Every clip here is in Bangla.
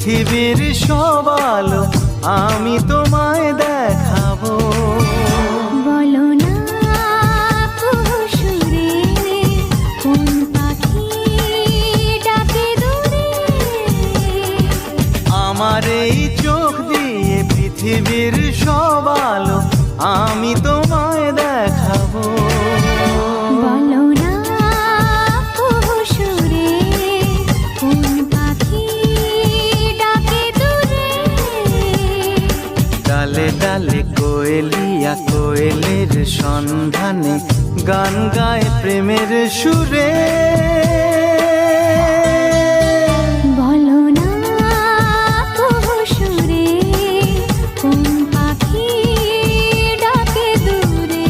পৃথিবীর সব আলো আমি তোমায় দেখাবো। বলো না কুহুসুরে কোন পাখি ডাকে দূরে। আমার এই চোখ দিয়ে পৃথিবীর সব আলো আমি তোমায় দেখাবো। বলো না কুহুসুরে কোন পাখি ডাকে দূরে। ডালে ডালে কোয়েলিয়া কোয়েলের সন্ধানে গান গায় প্রেমের সুরে। বলো না কুহুসুরে কোন পাখি ডাকে দূরে।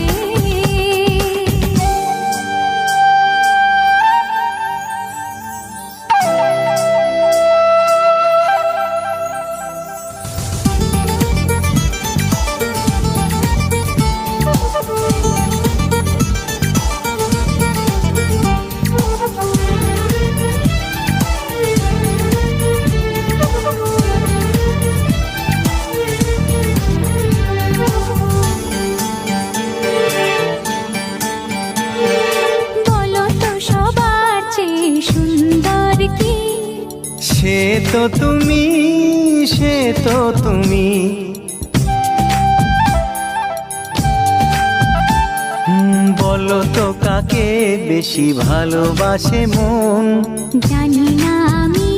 বলো তো সবার চেয়ে সুন্দর কি? সে তো তুমি, সে তো তুমি। বলো তো কাকে বেশি ভালোবাসে মন? জানি না আমি,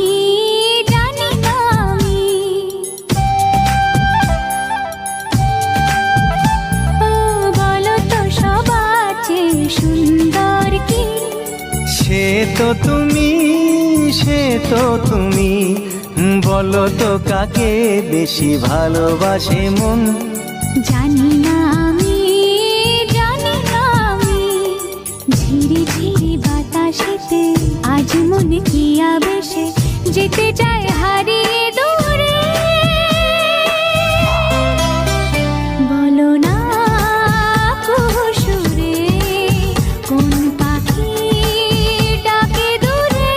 জানি না আমি। ও বলো তো সবার চেয়ে সুন্দর কি? সে তো তুমি, সে তো তুমি। বলো তো কাকে বেশি ভালোবাসে মন? জানি না আমি, জানি না আমি। ঝিরি ঝিরি বাতাসেতে আজ মনে কি আবেশে যেতে চায় হারিয়ে দূরে। বলো না কুহুসুরে কোন পাখি ডাকে দূরে।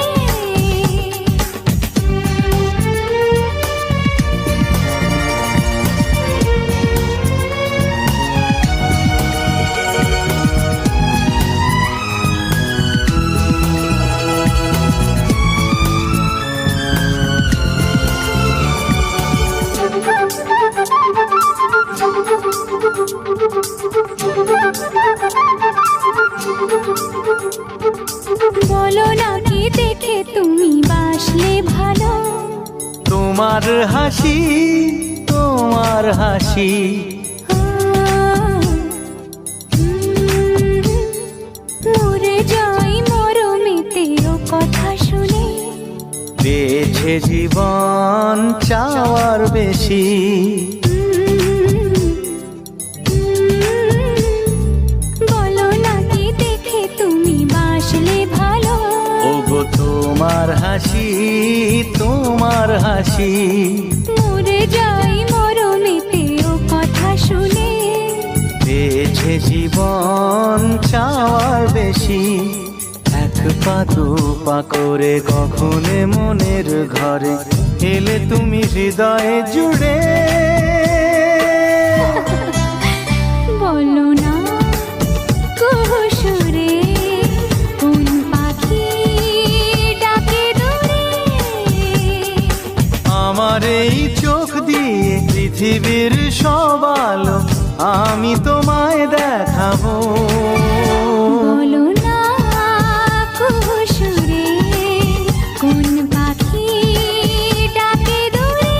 বলো না কি দেখে তুমি বাসলে ভালো। তোমার হাসি, তোমার হাসি। মরে যাই মরমেতে ও কথা শুনে। পেয়েছে জীবন চাওয়ার বেশি। বলো না কি দেখে তুমি বাসলে ভালো। ওগো তোমার হাসি, তোমার হাসি। মরে যাই মরমেতে ও কথা শুনে। পেয়েছে জীবন চাওয়ার বেশি। এক পা দু পা করে কখনে মনের ঘরে এলে তুমি হৃদয়ে জুড়ে। বলো না কুহুসুরে কোন পাখি ডাকে দূরে। আমার এই চোখ দিয়ে পৃথিবীর সব আলো আমি তোমায় দেখাবো। বলো না কুহুসুরে কোন পাখি ডাকে দূরে।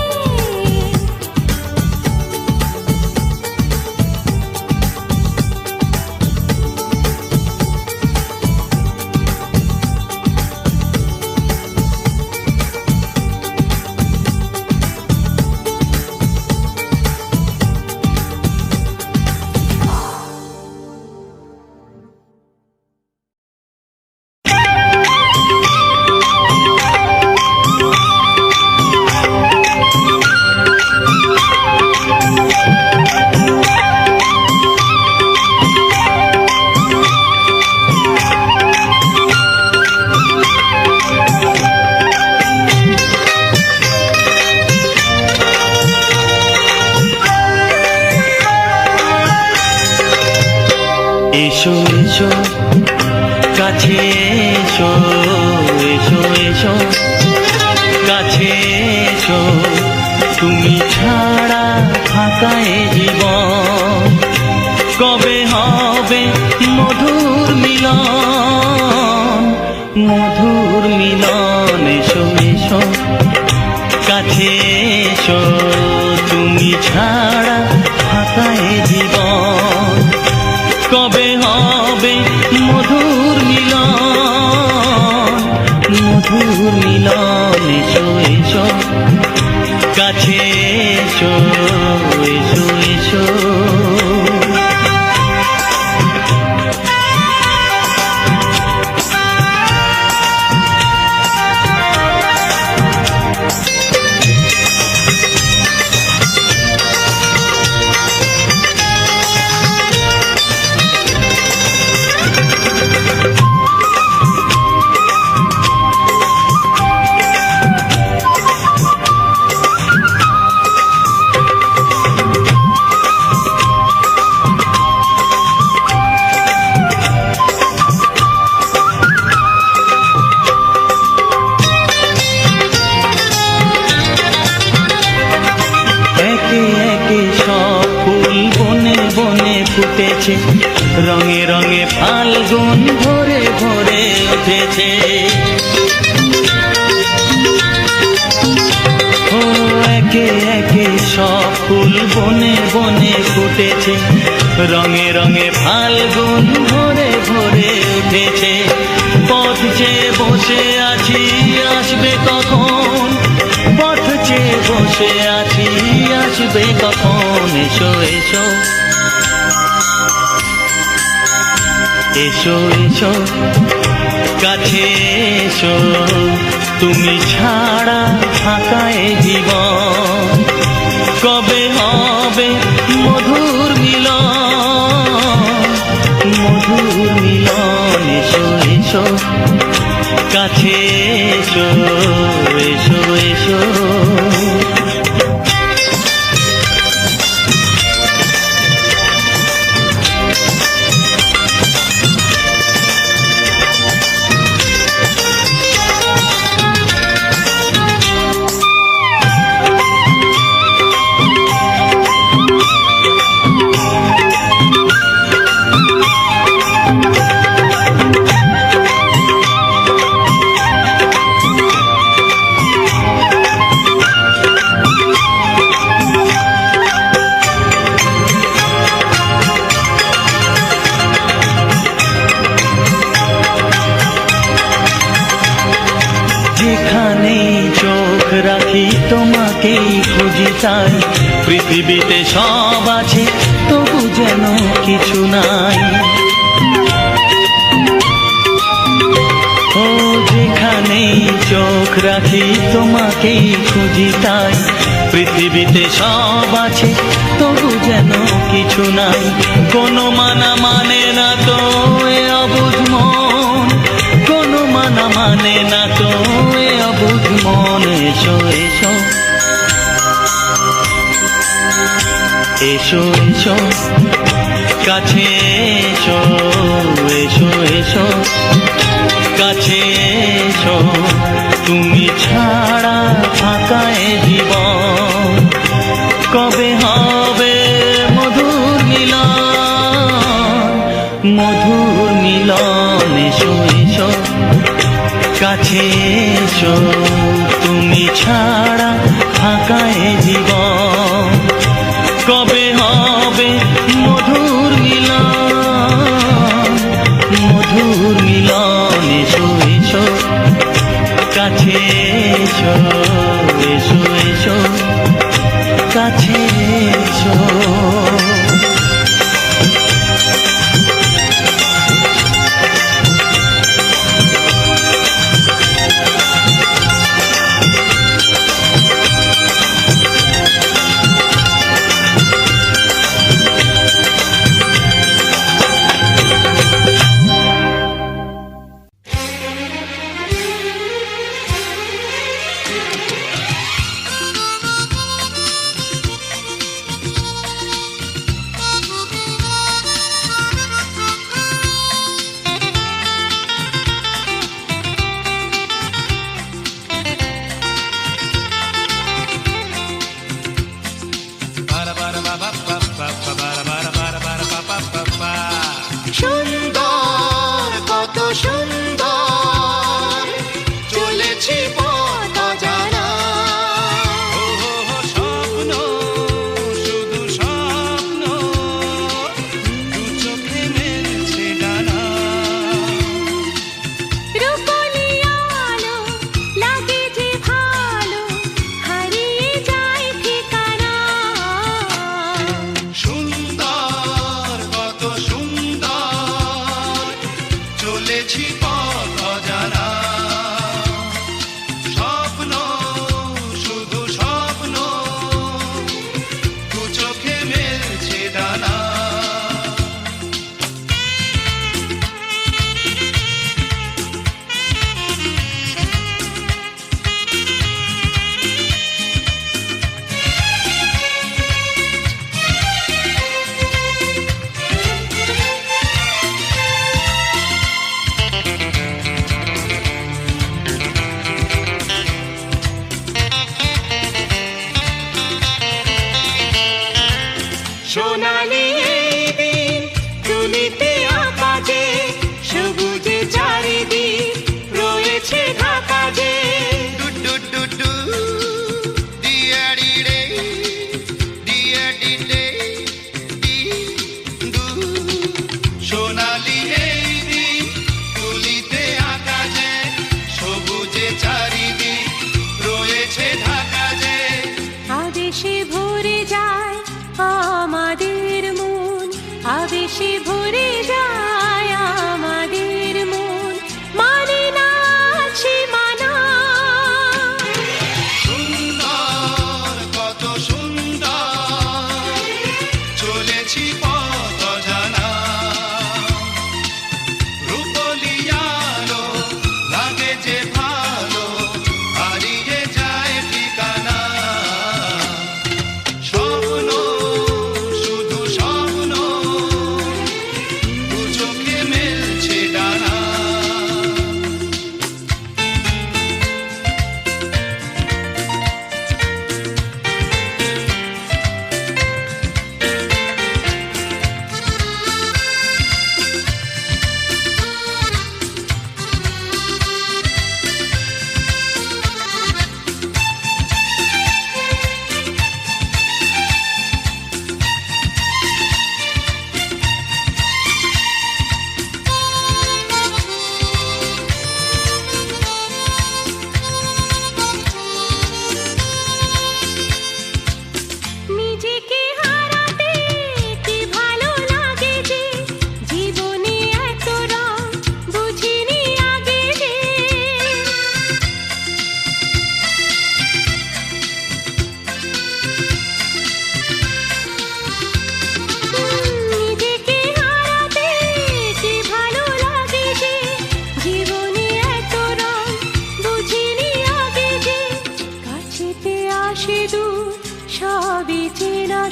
কাছে এসো এসো এসো কাছে এসো তুমি ছাড়া ফাঁকা এ জীবন কবে হবে মধুর মিলন মধুর মিলন এসো এসো কাছে এসো তুমি ছাড়া ফাঁকা এ জীবন কবে হবে মধুর মিলন মধুর মিলন এসো এসো কাছে এসো এসো এসো ফুটেছে রঙে রঙে ফাল্গুন ভরে ভরে উঠেছে ও একে একে সব ফুল বনে বনে ফুটেছে রঙে রঙে ফাল্গুন ভরে ভরে উঠেছে পথ চেয়ে বসে আছি আসবে কখন পথ চেয়ে বসে আছি আসবে কখন এসো এসো এসো এসো কাছে এসো তুমি ছাড়া ফাঁকা এ জীবন কবে হবে মধুর মিলন মধুর মিলন এসো এসো কাছে এসো এসো এসো যেখানে চোখ রাখি তোমাকেই খুঁজি তাই পৃথিবীতে সব আছে তবু যেন কিছু নাই ও যেখানে চোখ রাখি তোমাকেই খুঁজি তাই পৃথিবীতে সব আছে তবু যেন কিছু নাই কোনো মানা মানে না তো এ অবুঝ মন কোনো মানা মানে না তো এ অবুঝ মন এসো এসো এসো এসো কাছে এসো এসো এসো কাছে এসো তুমি ছাড়া ফাঁকা এ জীবন কবে হবে মধুর মিলন মধুর মিলন এসো এসো কাছে এসো তুমি ছাড়া ফাঁকা এ জীবন কবে হবে মধুর মিলন মধুর মিলন এসো এসো কাছে এসো এসো এসো কাছে এসো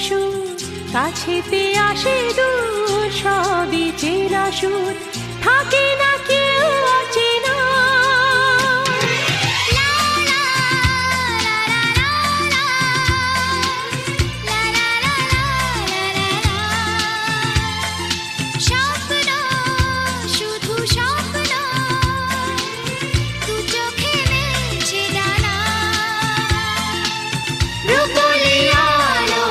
সুর, কাছেতে আসে দূর, সবই চেনা সুর, থাকে না কেউ অচেনা। স্বপ্ন, শুধু স্বপ্ন, দু চোখে মেলছে ডানা। রূপলি আলো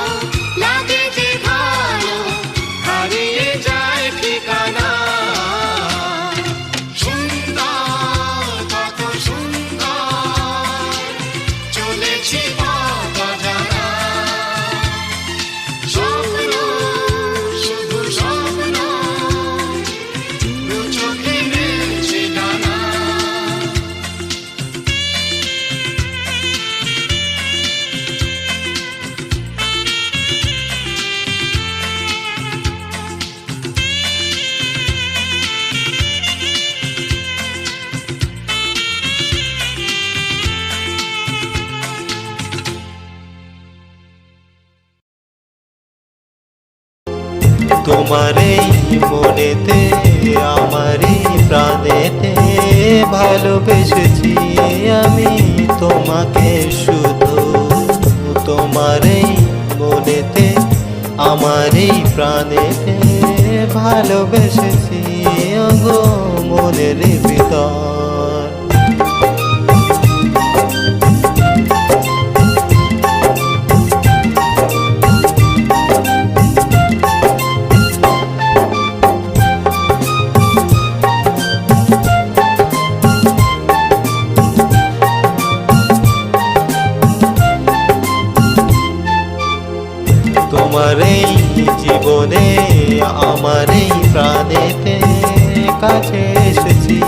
লাগে যে ভালো, হারিয়ে যায় ঠিকানা। সুন্দর, কত সুন্দর, চলেছি পথ অজানা। স্বপ্ন, শুধু স্বপ্ন, দু চোখে মেলছে ডানা। তোমার এই মনেতে আমারই প্রাণেতে ভালোবেসেছি আমি তোমাকে শুধু। তোমার এই মনেতে আমারই প্রাণেতে ভালোবেসেছি গো মনের ভিতর। তোমার এই জীবনে আমার এই প্রাণেতে কাছে এসেছি।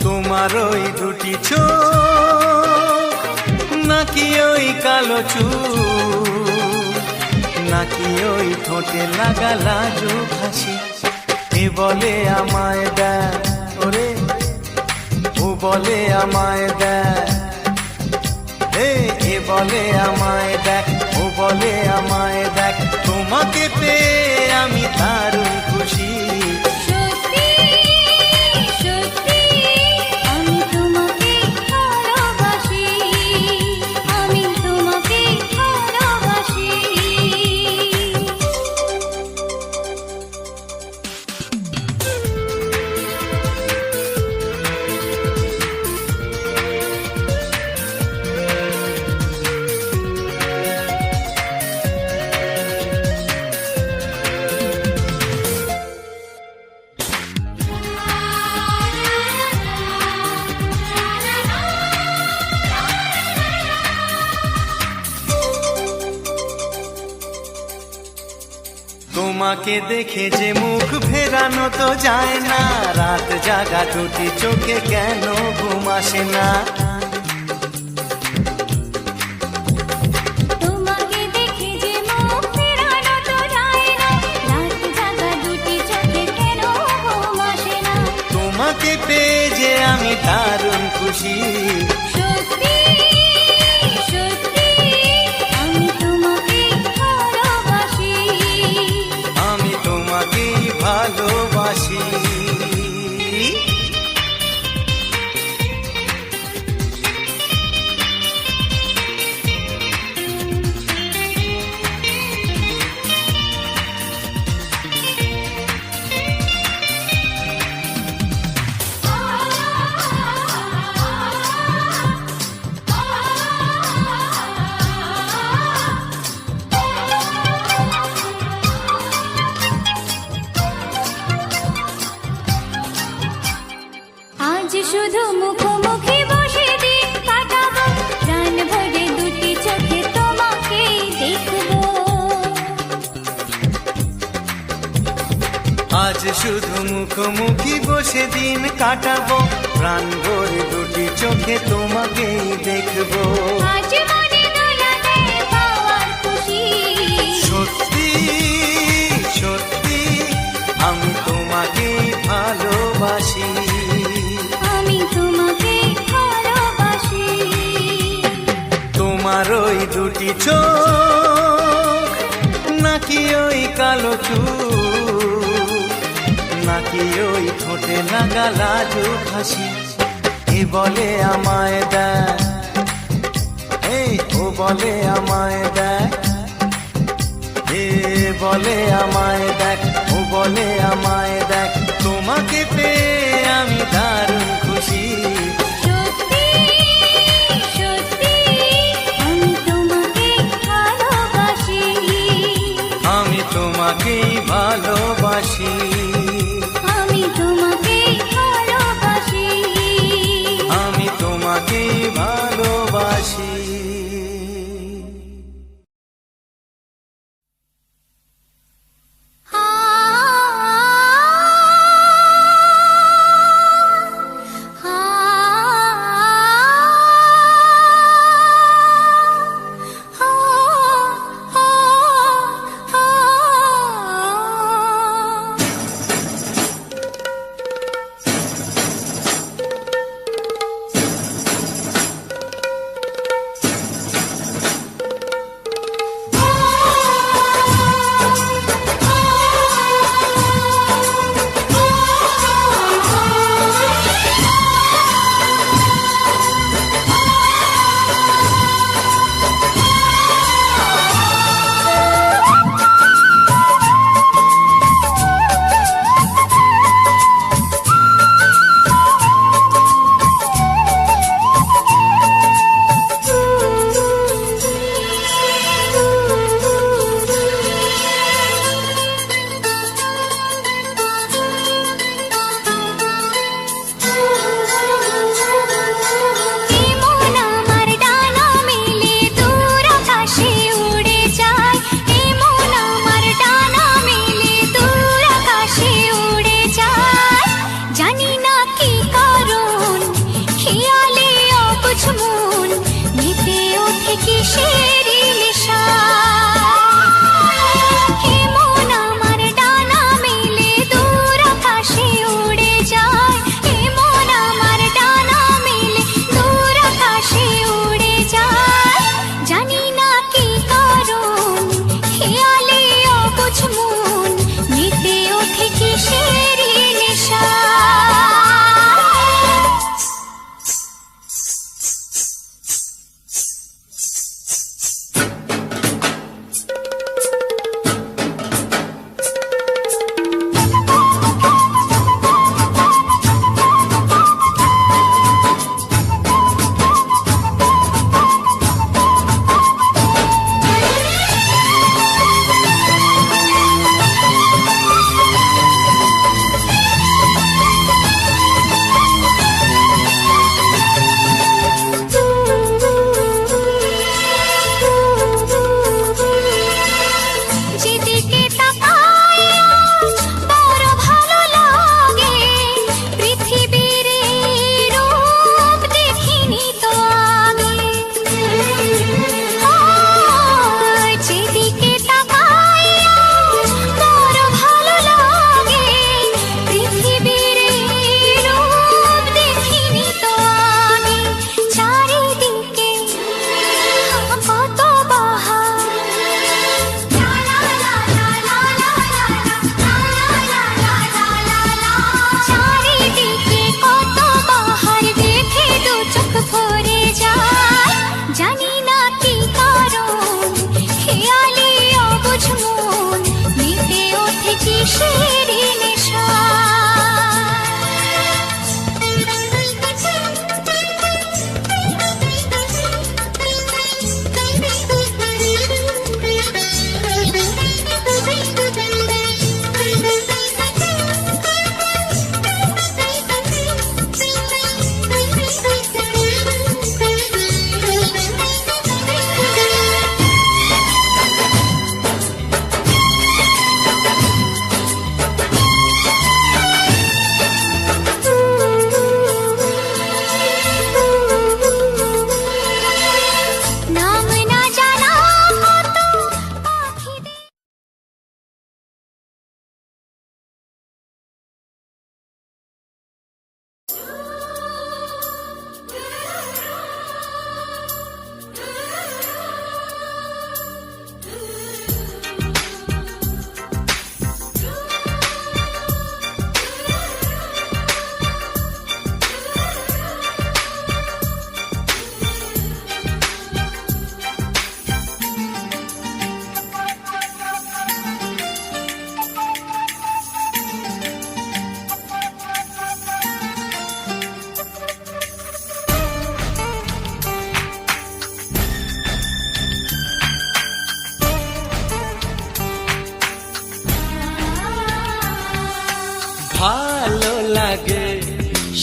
তোমার ওই দুটি চোখ, নাকি ওই কালো চুল, নাকি ওই ঠোঁটে লাগা লাজুক হাসি, এ বলে আমায় দেখ ওরে, ও বলে আমায় দেখ, এ বলে আমায় দেখ, ও বলে আমায় দেখ, তোমাকে পেয়ে আমি দারুণ খুশি। তোমাকে দেখে যে মুখ ফেরানো তো যায় না, রাত জাগা দুটি চোখে কেন ঘুম আসে না। তোমাকে দেখে যে মুখ ফেরানো তো যায় না, রাত জাগা দুটি চোখে কেন ঘুম আসে না। তোমাকে পেয়ে যে আমি দারুণ খুশি। সত্যি সত্যি আজ শুধু মুখোমুখি বসে দিন কাটাবো, প্রাণ ভরে দুটি চোখে তোমাকে দেখবো। আজ শুধু মুখোমুখি বসে দিন কাটাবো, প্রাণ ভরে দুটি চোখে তোমাকেই দেখবো। আজ মনে দোলাতে পাওয়ার খুশি, সত্যি সত্যি আমি তোমাকেই ভালোবাসি। আমি তোমাকে ভালোবাসি। তোমার ওই দুটি চোখ, নাকি ওই কালো চুল, নাকি ওই ঠোঁটে লাগা লাজুক হাসি, এ বলে আমায় দেখ, এই ও বলে আমায় দেখ, এ বলে আমায় দেখ, ও বলে আমায় দেখ, তোমাকে পেয়ে আমি দারুণ খুশি। সত্যি সত্যি আমি তোমাকে ভালোবাসি। আমি তোমাকেই ভালোবাসি। আমি তোমাকে ভালোবাসি। আমি তোমাকেই ভালোবাসি। আ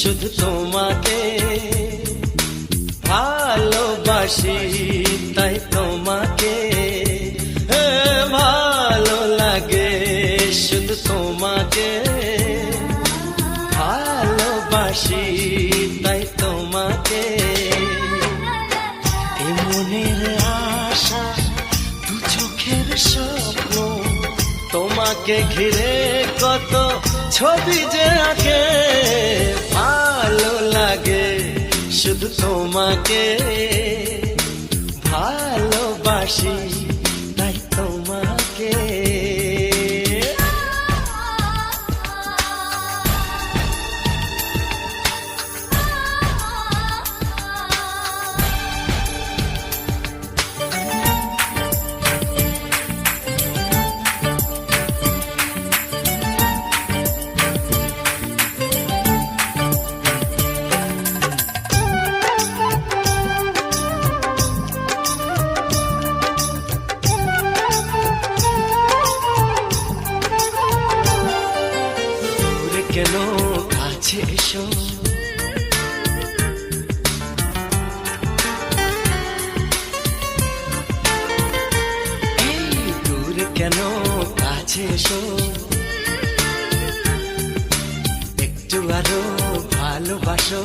শুধু তোমাকে ভালোবাসি, তাই তোমাকে ভালো লাগে, শুধু তোমাকে ভালোবাসি, তাই তোমাকে। এ মনের আশা, দু চোখের স্বপ্ন, তোমাকে ঘিরে কত ছবি যে আঁকে, ভালো লাগে, শুধু তোমাকে ভালোবাসি, তাই তোমাকে। কেন কাছে এসো, এই দূর কেন কাছে এসো, একটু আরো ভালোবাসো।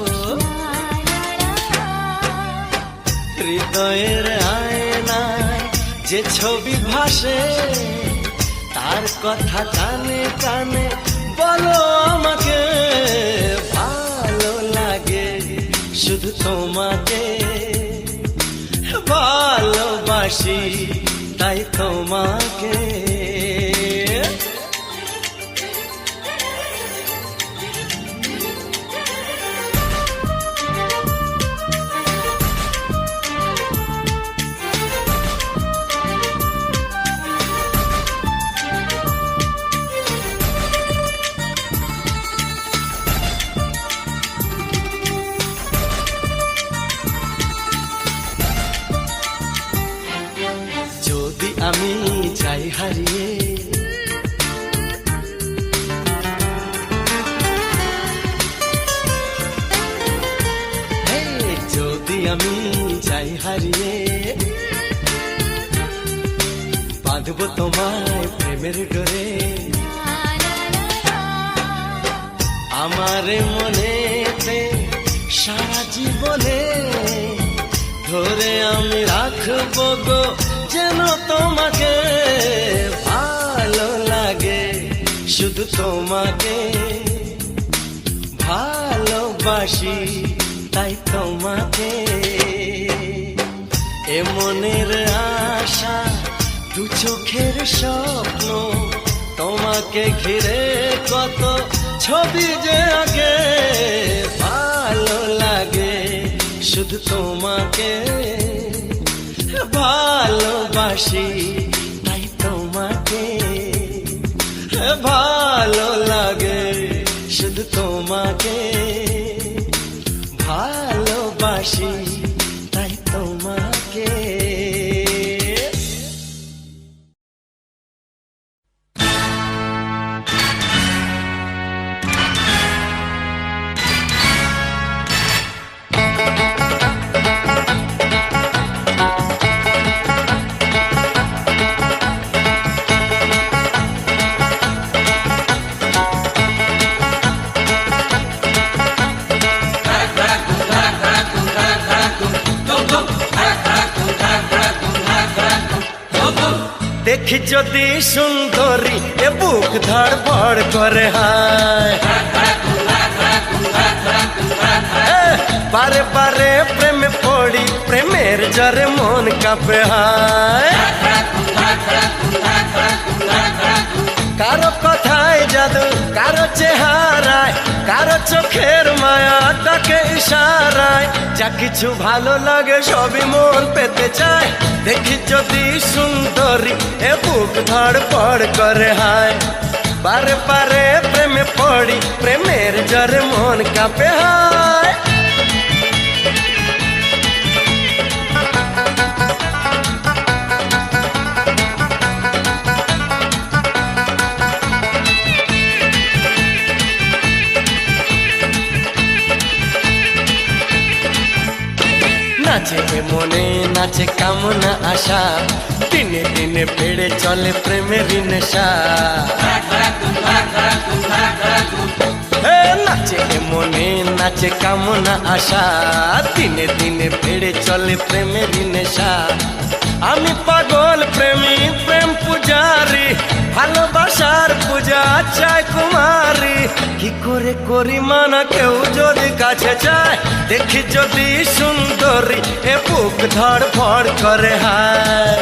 হৃদয়ের আয়নায় যে ছবি ভাসে, তার কথা কানে কানে বলো আমাকে, ভালো লাগে, শুধু তোমাকে ভালোবাসি, তাই তোমাকে। যদি আমি চাই হারিয়ে, যদি আমি চাই হারিয়ে, বাঁধব তোমায় প্রেমের ডোরে, আমার মনেতে সারা জীবনে ধরে আমি রাখবো গো, যেন তোমাকে ভালো লাগে, শুধু তোমাকে ভালোবাসি, তাই তোমাকে। এ মনের আশা, দু চোখের স্বপ্ন, তোমাকে ঘিরে কত ছবি যে আঁকে, ভালো লাগে, শুধু তোমাকে ভালোবাসি, তাই তোমাকে ভালো লাগে, শুধু তোমাকে ভালোবাসি, তাই তোমাকে। দেখি যদি সুন্দরী, এ বুক ধড়ফড় করে, হায় বারে বারে প্রেমে পড়ি, প্রেমের জ্বরে মন কাঁপে, হায় কারো কথায় জাদু, কারো চেহারায়, কারো চোখের মায়া, তাকে ইশারায়, যা কিছু ভালো লাগে সবই মন পেতে চায়। দেখি যদি সুন্দরী, এ বুক ধড়ফড় করে, হায় বারে বারে প্রেমে পড়ি, প্রেমের জ্বরে মন কাঁপে, হায়। নাচে এ মনে নাচে কামনা আশা দিনে দিনে বেড়ে চলে প্রেমের নেশা হে নাচে এ মনে নাচে কামনা আশা দিনে দিনে বেড়ে চলে প্রেমের নেশা আমি পাগল প্রেমী প্রেম পূজারি ভালোবাসার পূজা চাই কুমারী কি করে করি মানা কেউ যদি কাছে চায় দেখি যদি সুন্দরী এ বুক ধড় ফড় করে হায়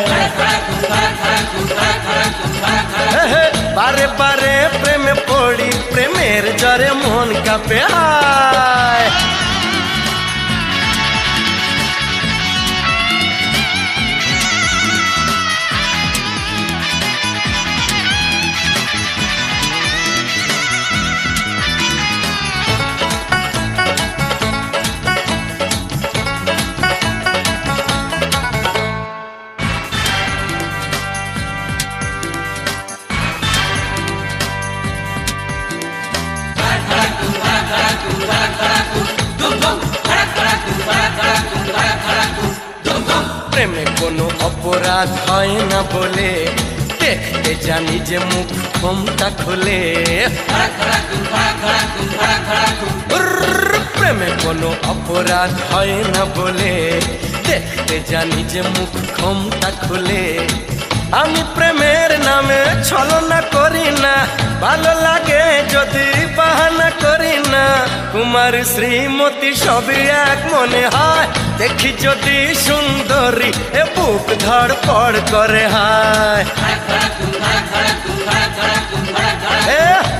বারে বারে প্রেমে পড়ি প্রেমের জ্বরে মন কাঁপে হায় প্রেমে কোনো অপরাধ হয় না বলে দেখতে জানি যে মুখ ঘোমটা খুলে প্রেমে কোনো অপরাধ হয় না বলে দেখতে জানি যে মুখ ঘোমটা খুলে আমি প্রেমের নামে ছলনা করি না ভালো লাগে যদি বাহানা করি না কুমার শ্রীমতী সবই এক মনে হয় দেখি যদি সুন্দরী এ বুক ধড় পড় করে হায়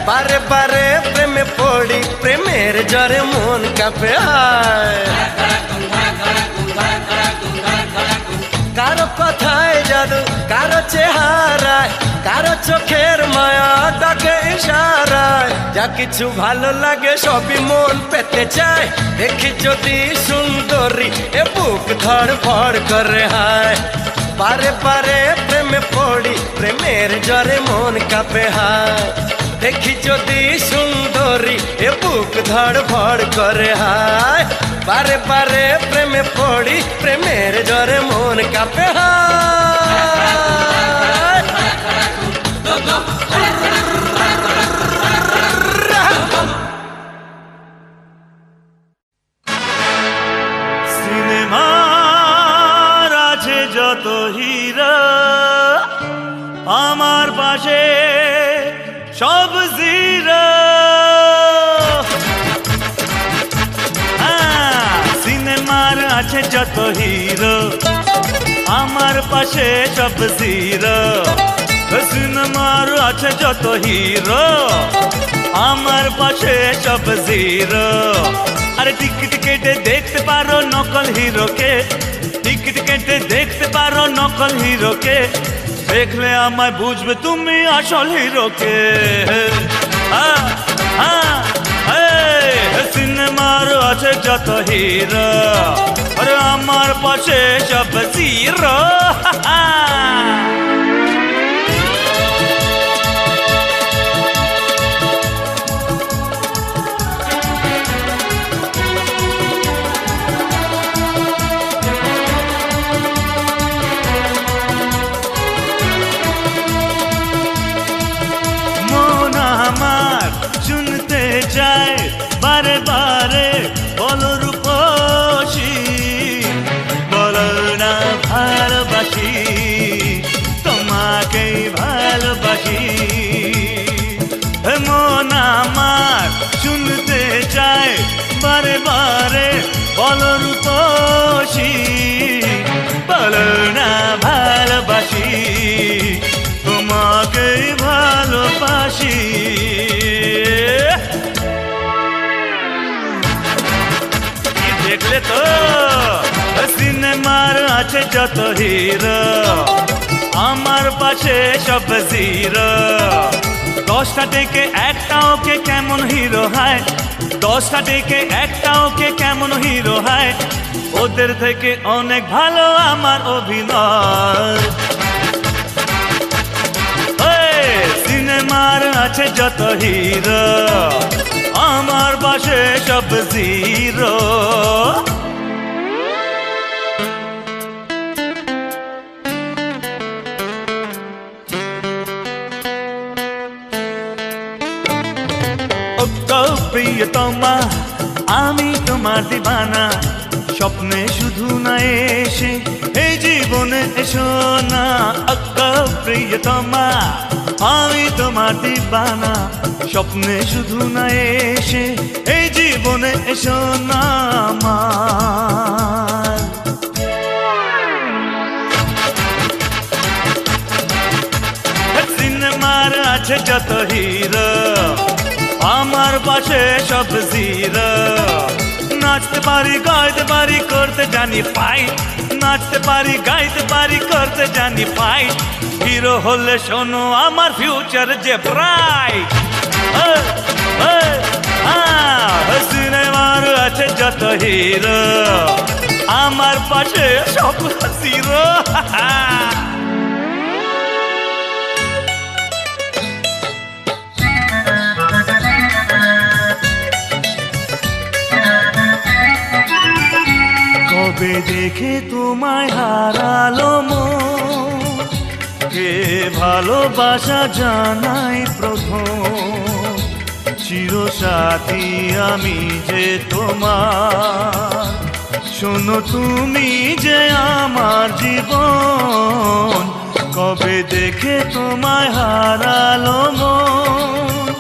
বারে বারে প্রেমে পড়ি প্রেমের জ্বরে মন কাঁপে হায় কারো কথায় জাদু কারো চেহারায় কারো চোখের মায়া ডাকে ইশারায় যা কিছু ভালো লাগে সবই মন পেতে চায় দেখি যদি সুন্দরী এ বুক ধড় ফড় করে হায় বারে বারে প্রেমে পড়ি প্রেমের জ্বরে মন কাঁপে হায় দেখি যদি সুন্দরী এ বুক ধড় ফড় করে হায় বারে বারে প্রেমে পড়ি প্রেমের জ্বরে মন কাঁপে হায় সিনেমার আছে যত হিরো আমার পাশে সব জিরো সিনেমার আছে যত হিরো আমার পাশে সব জিরো সিনেমার আছে যত হিরো আমার পাশে সব জিরো আরে টিকিট কেটে দেখতে পারো নকল হিরোকে টিকিট কেটে দেখতে পারো নকল হিরোকে দেখলে আমায় বুঝবে তুমি আসল হিরোকে সিনেমার আছে যত হিরো আরে আমার পাশে সব জিরো আমার শুনতে চায় বারে বারে বলো রূপসী বলো না ভালোবাসি তোমাকেই ভালোবাসি মন আমার শুনতে চায় বারে বারে বলো রূপসী বলো না ভালোবাসি তোমাকেই ভালোবাসি দেখলে তো সিনেমার আছে যত হিরো আমার পাশে সব জিরো 10টা থেকে একটা ওকে কেমন হিরো হয় 10টা থেকে একটা ওকে কেমন হিরো হয় ওদের থেকে অনেক ভালো আমার অভিনয় সিনেমার আছে যত হিরো আমার পাশে সব জিরো প্রিয়তমা আমি তোমার দিবানা স্বপ্নে শুধু না এসে এই জীবনে এসো না প্রিয়তমা আমি তোমার দিবানা স্বপ্নে শুধু না এসে এই জীবনে এসো না আমার সিনেমার আছে যত হিরো আমার পাশে সব জিরো নাচতে পারি গাইতে পারি করতে জানি ফাইট নাচতে পারি গাইতে পারি করতে জানি ফাইট হিরো হলে শোনো আমার ফিউচার যে ব্রাইট সিনেমার আছে যত হিরো আমার পাশে সব জিরো কবে দেখে তোমায় হারালো মন কে ভালোবাসা জানাই প্রথম চিরসাথী আমি যে তোমার শোনো তুমি যে আমার জীবন কবে দেখে তোমায় হারালো মন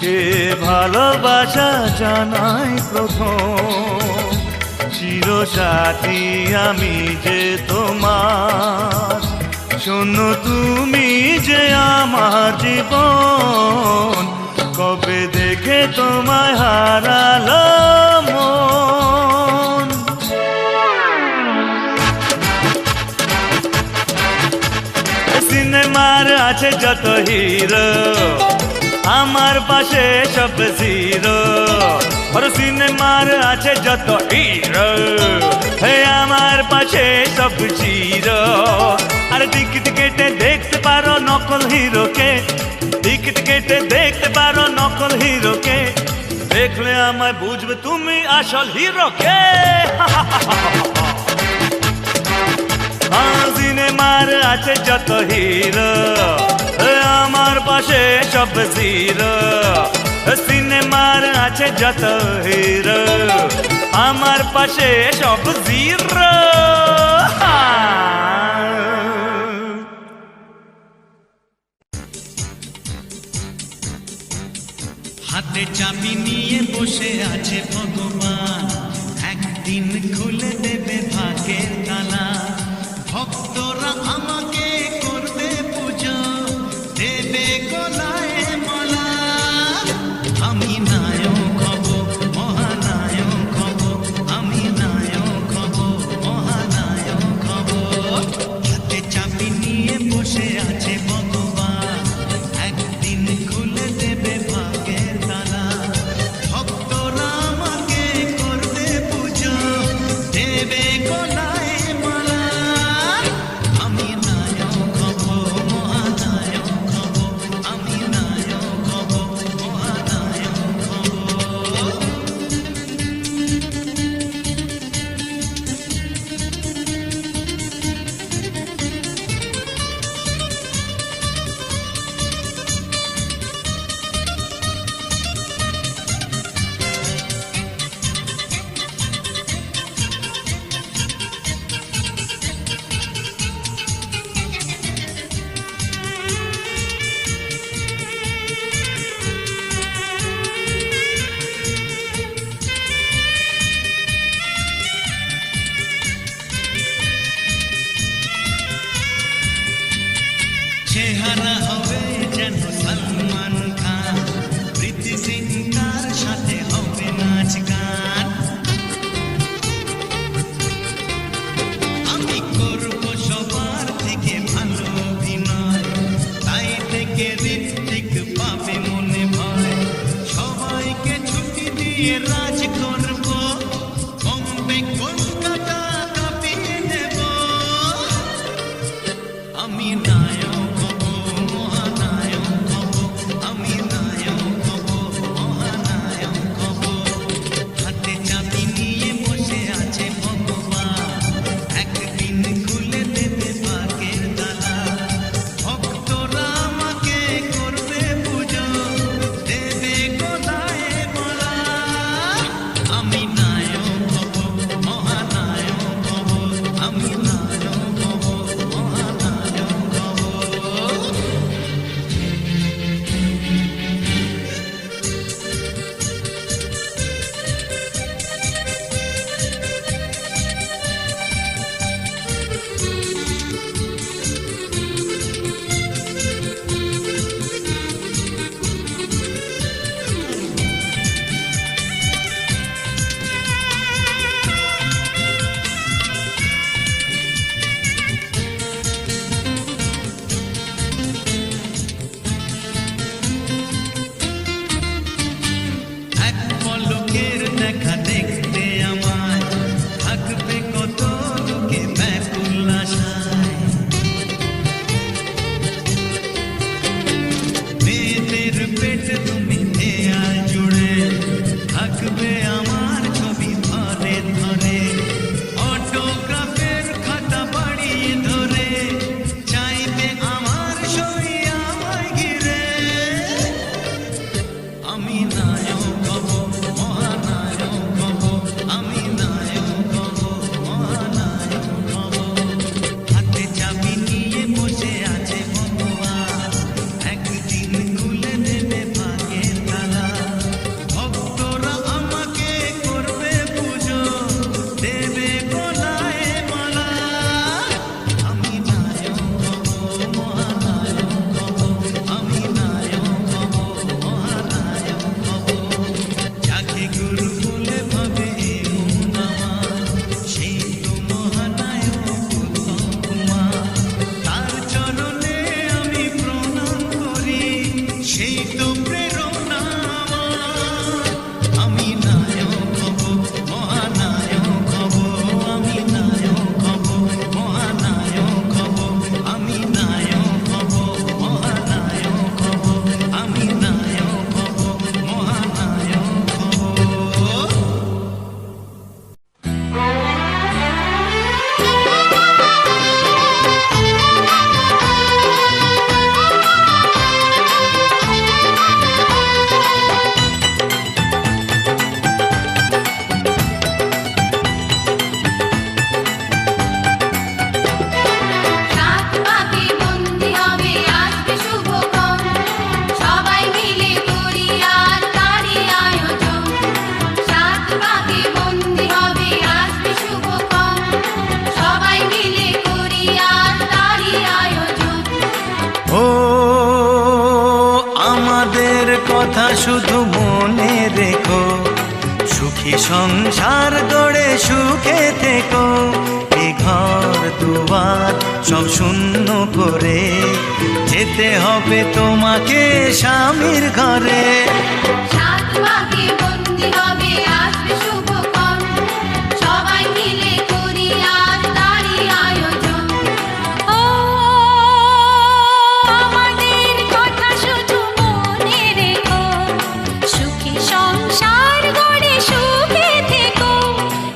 কে ভালোবাসা জানাই প্রথম চিরসাথী আমি যে তোমার শোনো তুমি যে আমার জীবন কবে দেখে তোমায় হারালো মন সিনেমার আছে যত হিরো আমার পাশে সব জিরো সিনেমার আছে যত হিরো হে আমার পাশে সব জিরো আর টিকিট কেটে দেখতে পারো নকল হিরোকে টিকিট কেটে দেখতে পারো নকল হিরোকে দেখলে আমায় বুঝবে তুমি আসল হিরোকে সিনেমার আছে যত হিরো আমার পাশে সব জিরো সিনেমার আছে যত হিরো আমার পাশে সব জিরো হাতে চাবি নিয়ে বসে আছে ভগবান একদিন খুলে দেবে ভাগ্যের তালা ভক্তরা আমাকে করবে পুজো দেবে গলায় মালা আমি নায়ক হব মহানায়ক হব আমি নায়ক হব মহানায়ক হব হাতে চাবি নিয়ে বসে আছে ভগবান একদিন খুলে দেবে ভাগ্যের তালা ভক্তরা আমাকে করবে পুজো দেবে গলায় মালা আমি নায়ক হব মহানায়ক হব আমি নায়ক হব মহানায়ক হব চেহারা হবে যেন সলমান খান প্রীতি সিংটার সাথে হবে নাচ গান আমি করব সবার থেকে ভালো অভিনয় তাই থেকে ঋত্বিক পাবে মনে ভয় সবাইকে ছুটি দিয়ে রাজ করব বম্বে কলকাতা কাঁপিয়ে দেব আমি নায়ক হব মহানায়ক হব কথা শুধু মনে রেখো, সুখী সংসার গড়ে সুখে থেকো। এ ঘর দুয়ার সব শূন্য করে যেতে হবে তোমাকে স্বামীর ঘরে। সাত ভাগে বন্দি হবে আসবে শুভক্ষণ, সবাই মিলে করি আজ তারই আয়োজন। ও আমাদের কথা শুধু মনে রেখো, সুখী সংসার গড়ে সুখে থেকো।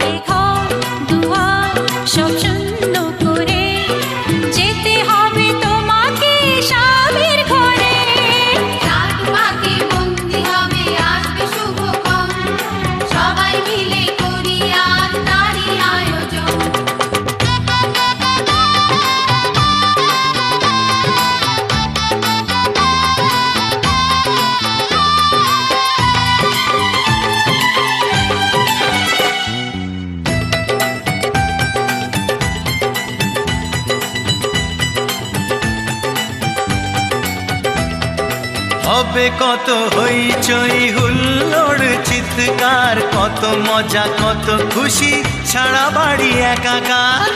এ ঘর দুয়ার সব শূন্য করে যেতে হবে তোমাকে স্বামীর ঘরে। সাত ভাগে বন্দি হবে আসবে শুভক্ষণ, সবাই মিলে করি আজ তারই আয়োজন। হবে কত হইচই হুল্লোড় চিৎকার, কত মজা কত খুশি সারা বাড়ি একাকার।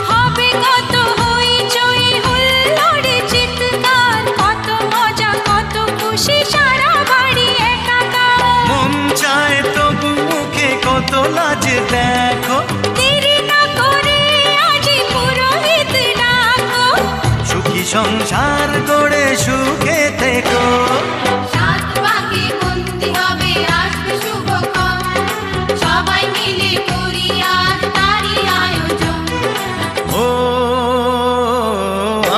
হবে কত হইচই হুল্লোড় চিৎকার, কত মজা কত খুশি সারা বাড়ি একাকার। মন চায় তবু মুখে কত লাজ দেখো, দেরি না করে আজই পুরোহিত ডাকো। সুখী সংসার গড়ে সুখে থেকো। সাত ভাগে বন্দি হবে আসবে শুভক্ষণ, সবাই মিলে করি আজ তারই আয়োজন। ও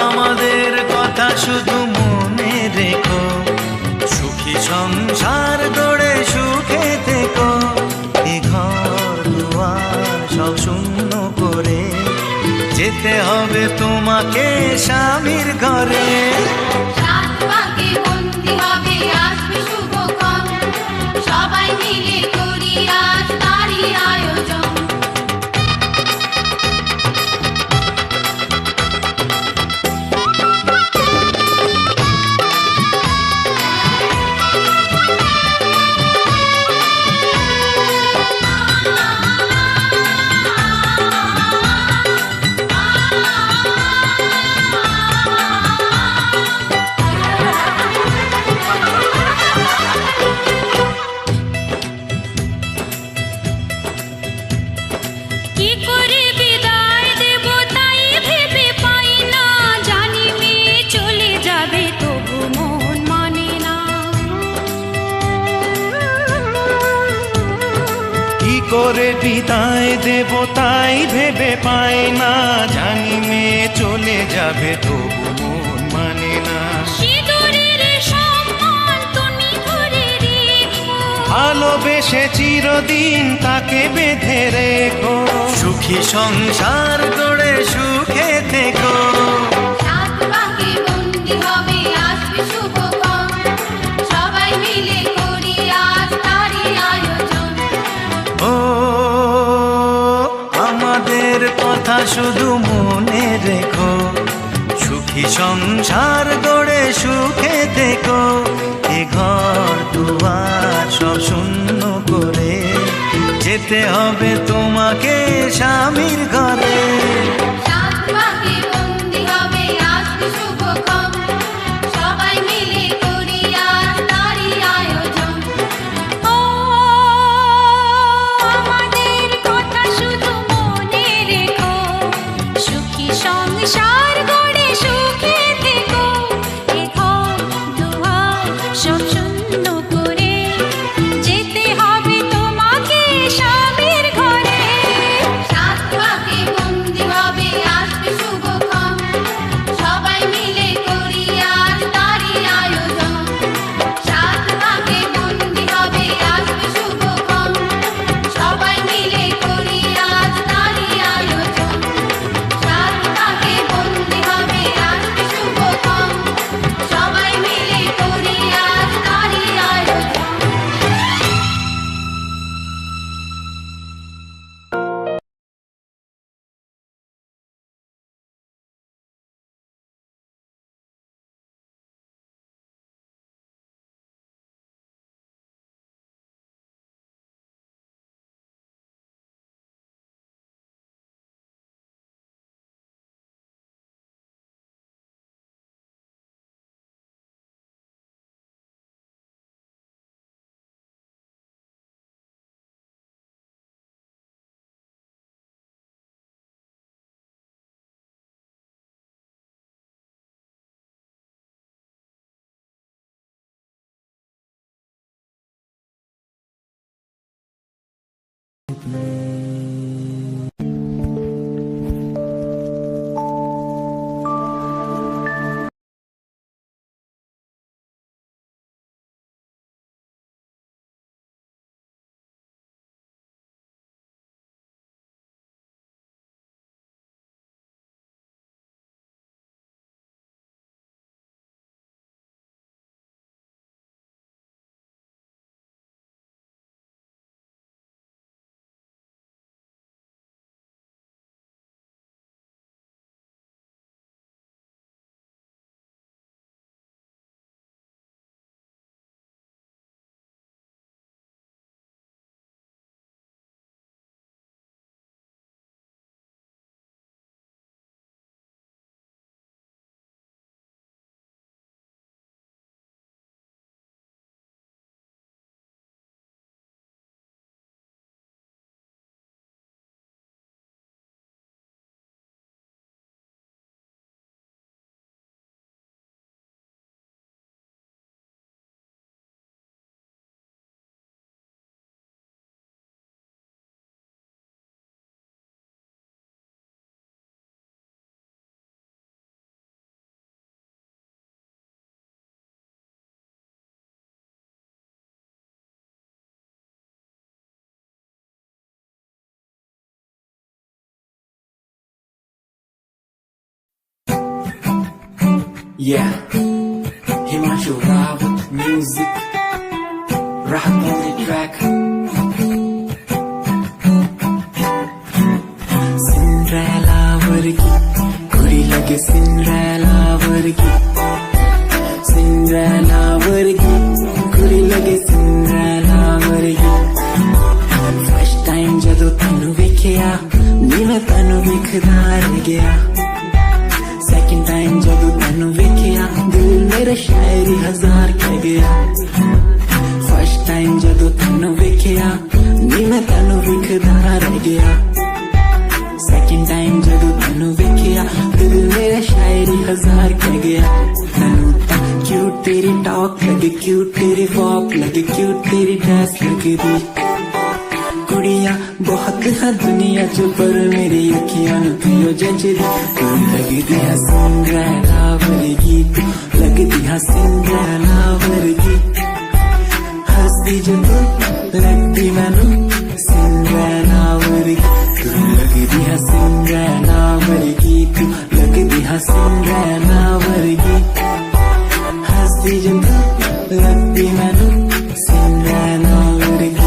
আমাদের কথা শুধু মনে রেখো, সুখী সংসার গড়ে সুখে থেকো। এ ঘর দুয়ার সব শূন্য করে যেতে হবে তোমাকে স্বামীর ঘরে। সাত ভাগে বন্দি হবে আসবে শুভক্ষণ, সবাই মিলে করি আজ তারই আয়োজন। কি করে বিদায় দেব তাই ভেবে পাই না, জানি মেয়ে চলে যাবে তবু মন মানে না। কি করে বিদায় দেব তাই ভেবে পাই না, জানি মেয়ে চলে যাবে তবু মন মানে না। সিঁদুরের সম্মান তুমি ধরে রেখো, ভালোবেসে চিরদিন তাকে বেঁধে রেখো, সুখী সংসার গড়ে সুখে থেকো। সাত ভাগে বন্দি হবে আসবে শুভক্ষণ, সবাই মিলে করি আজ তারই আয়োজন। ও আমাদের কথা শুধু মনে রেখো, সুখী সংসার গড়ে সুখে থেকো। এ ঘর দুয়ার সব শূন্য করে যেতে হবে তোমাকে স্বামীর ঘরে। সাত ভাগে বন্দি হবে আসবে শুভক্ষণ, সবাই মিলে করি আজ তারই আয়োজন। ও আমাদের কথা শুধু মনে রেখো, সুখী সংসার গড়ে সুখে থেকো। এ ঘর দুয়ার সব শূন্য করে যেতে হবে তোমাকে স্বামীর ঘরে। সাত ভাগে বন্দি Yeah, Himanshu Rao with music, rap on the track. Cinderella vargi, kudi lage Cinderella vargi. Cinderella vargi, kudi lage Cinderella vargi. First time jado tanu vekhya, main tanu vekhda reh gaya. Second time जब तैनू वेखिया दिल मेरा शायरी हजार कह गया First time जब तैनू वेखिया नी मैं तैनू वेखदा रह गया Second time जब तैनू वेखिया दिल मेरा शायरी हजार कह गया तैनू ता क्यूट तेरी टॉक लगे क्यूट तेरी वॉक लगे क्यूट तेरी ड्रेस लगे दी कुड़ियां बहुत है दुनिया च पर मेरी अखियां पियो जजदी तू लगदी है सिंड्रेला वर्गी तू लगदी है सिंड्रेला वर्गी हंसदी जो तू लगदी मैनू सिंड्रेला वर्गी तू लगदी है सिंड्रेला वर्गी तू लगदी है सिंड्रेला वर्गी हंसदी जो तू लगदी मैनू Cinderella वर्गी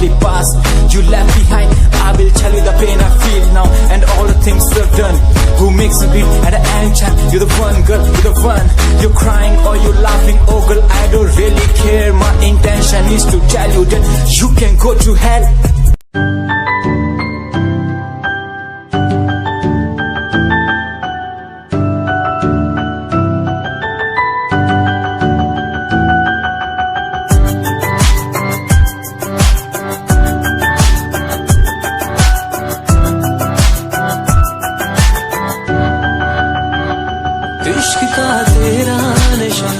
slowly pass. You left behind, I will tell you the pain I feel now and all the things you've done. Who makes you beat at any time? You're the one, girl, you're the one. You're crying or you're laughing, oh girl, I don't really care. My intention is to tell you that you can go to hell. इश्क का तेरा नशा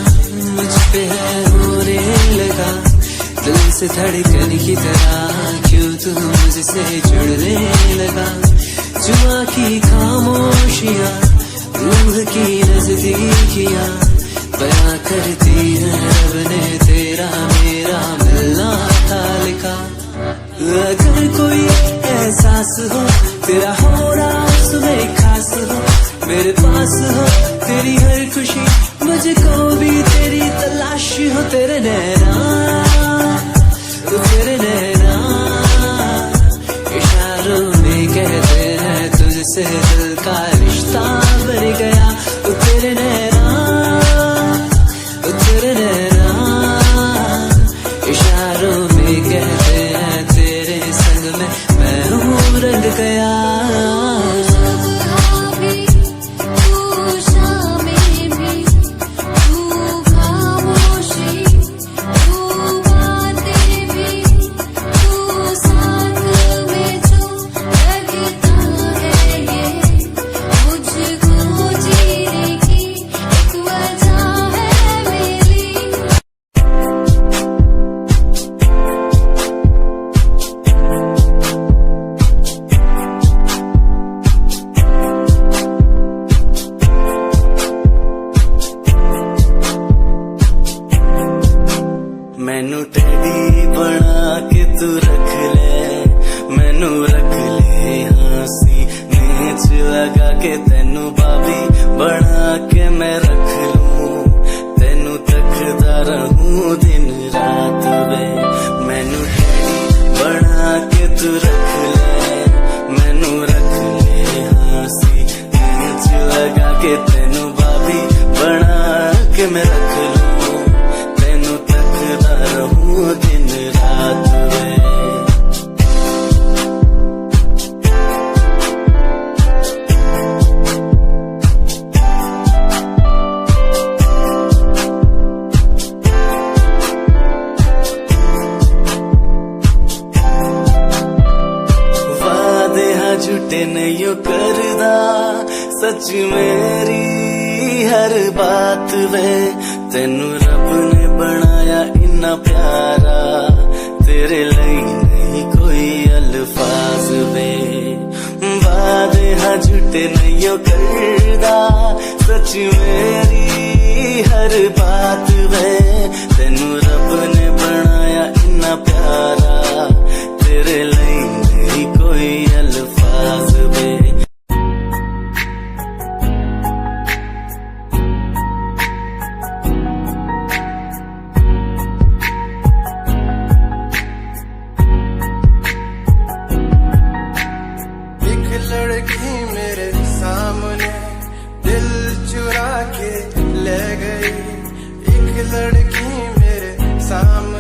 मुझ पे है होने लगा, दिल से धड़कन की तरह क्यों तू मुझसे जुड़ने लगा। जुआ की खामोशियाँ रूह की नजदीकियाँ बयां करती है रब ने तेरा मेरा मिलना था लिखा। अगर कोई एहसास हो तेरा हो रहा सुबह खास हो, मेरे पास हो तेरी हर खुशी, मुझको भी तेरी तलाश हो। तेरे नैना तेरे नैना इशारों में कहते हैं तुझसे दिल का रिश्ता बन गया। तेरे नैना इशारों में कहते हैं तेरे संग में मैं हूँ रंग गया। मैनू टेडी बना के तू रख ले, मैनू रख ले हाँसी नीच लगा के, तेनू भाभी बना के मैं रख लूं, तेनू तकदा रहूं दिन रात वे। मैनू टेडी बना के तू रख ले, मैनू रख ले हाँसी नीच लगा के, तेनू भाभी बना के मैं रख लूं, दिन रात में। वादे हाँ झूठे नहीं करदा, सच मेरी हर बात वे। तेनू रब ने बनाया इन्ना प्यारा, तेरे लिए नहीं कोई अल्फाज वे। वादे हाँ झूठे नहीं करदा, सच मेरी हर बात वे। तेनू रब ने बनाया इन्ना प्यारा, तेरे लिए नहीं कोई अल्फाज वे। लड़की मेरे सामने दिल चुरा के ले गई, एक लड़की मेरे सामने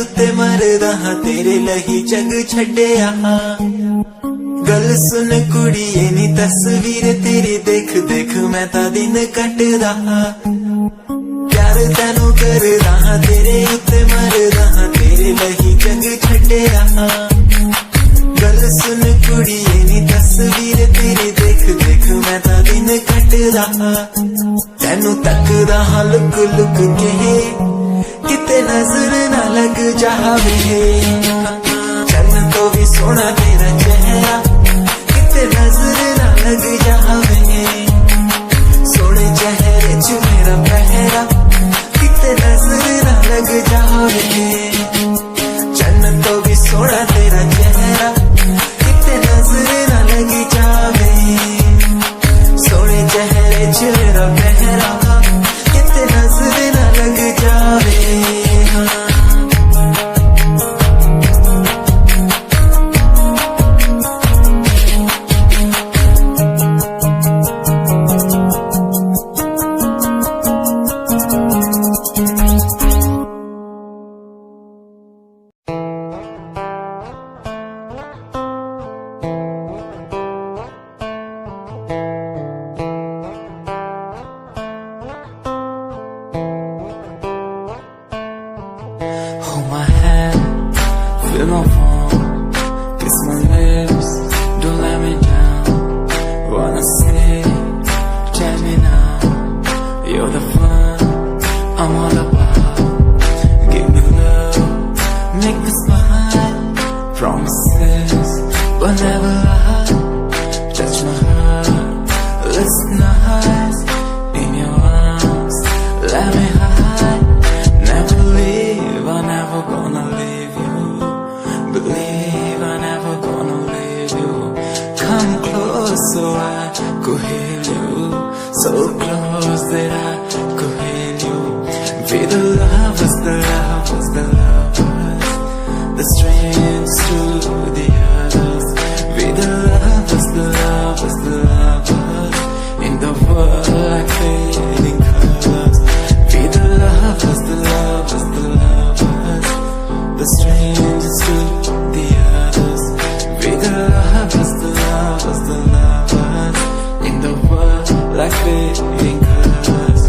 उत्ते मरदा हां तेरे लही जग छड्डिया गल सुन कुड़िए नी तस्वीर तेरी देख देख मैं ता दिन कटदा प्यार तैनू करदा हां तेरे उत्ते मरदा हां तेरे लही जग छड्डिया गल सुन कुड़िए नी तस्वीर तेरी देख देख मैं ता दिन कटदा तैनू तकदा हां लुक लुक के किते नजर ना लग जावे चन्न तो भी सोना तेरा चेहरा किते नजर ना लग जावे सोने चेहरे च मेरा पहरा किते नजर ना लग जावे चन्न तो भी सोना तेरा चेहरा किते नजर ना लग जावे सोने चेहरे च मेरा पहरा किते नजर ना लग जावे Hold my hand, feel my palm, kiss my lips, don't let me down. Wanna say, tell me now, you're the fun I'm all about. Give me love, make me smile, promises, but never lie. Touch my heart, listen nice, in your arms, let me hide. Never leave, I'm never gonna leave you. Believe I'm never gonna leave you. Come close so I could hear you. So close that I could hear you. Be the lovers, the lovers, the lovers. The strangers to the others. Be the lovers, the lovers, the lovers. In the world like fading colors. Be the lovers, the lovers, the lovers. The strangers to the others. Be the lovers, the lovers, the lovers. In the world like fading colors.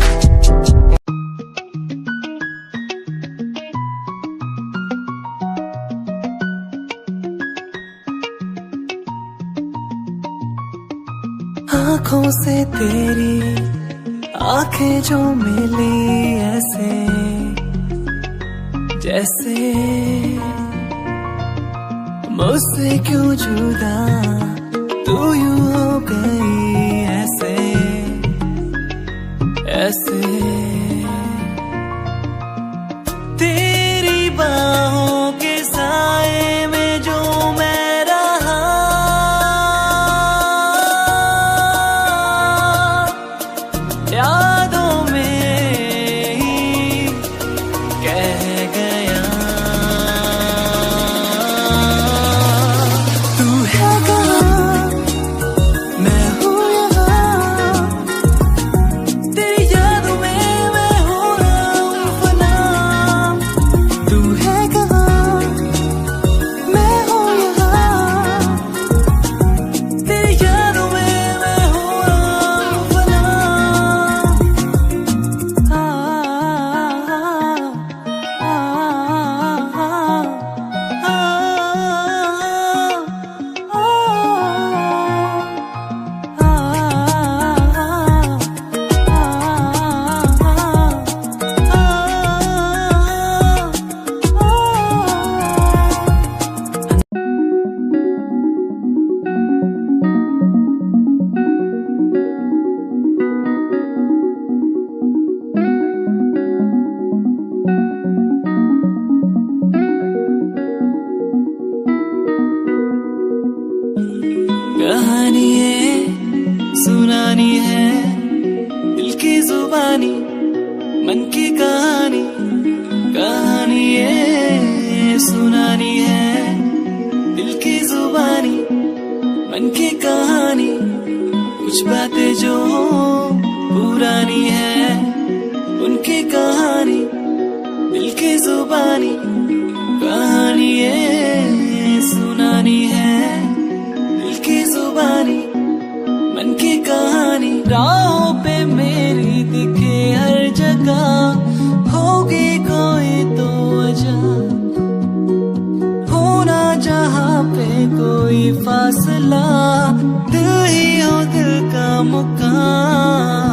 आँखों से तेरी आंखें जो मिली ऐसे जैसे मुझसे क्यों जुदा तू यूं हो गई ऐसे ऐसे तेरी बाहों के साए में जो मैं रहा यादों में ही कह गया तू है कहाँ मैं हूँ यहाँ तेरी यादों में मैं हो रहा हूँ फना तू है कहाँ मैं हूँ यहाँ तेरी यादों में मैं हो रहा हूँ फना कहानी है सुनानी है दिल की जुबानी मन की कहानी कहानी है सुनानी है दिल की जुबानी मन की कहानी कुछ बातें जो पुरानी है उनकी कहानी दिल की जुबानी कोई फासला, दिल ही हो दिल का मुकाम।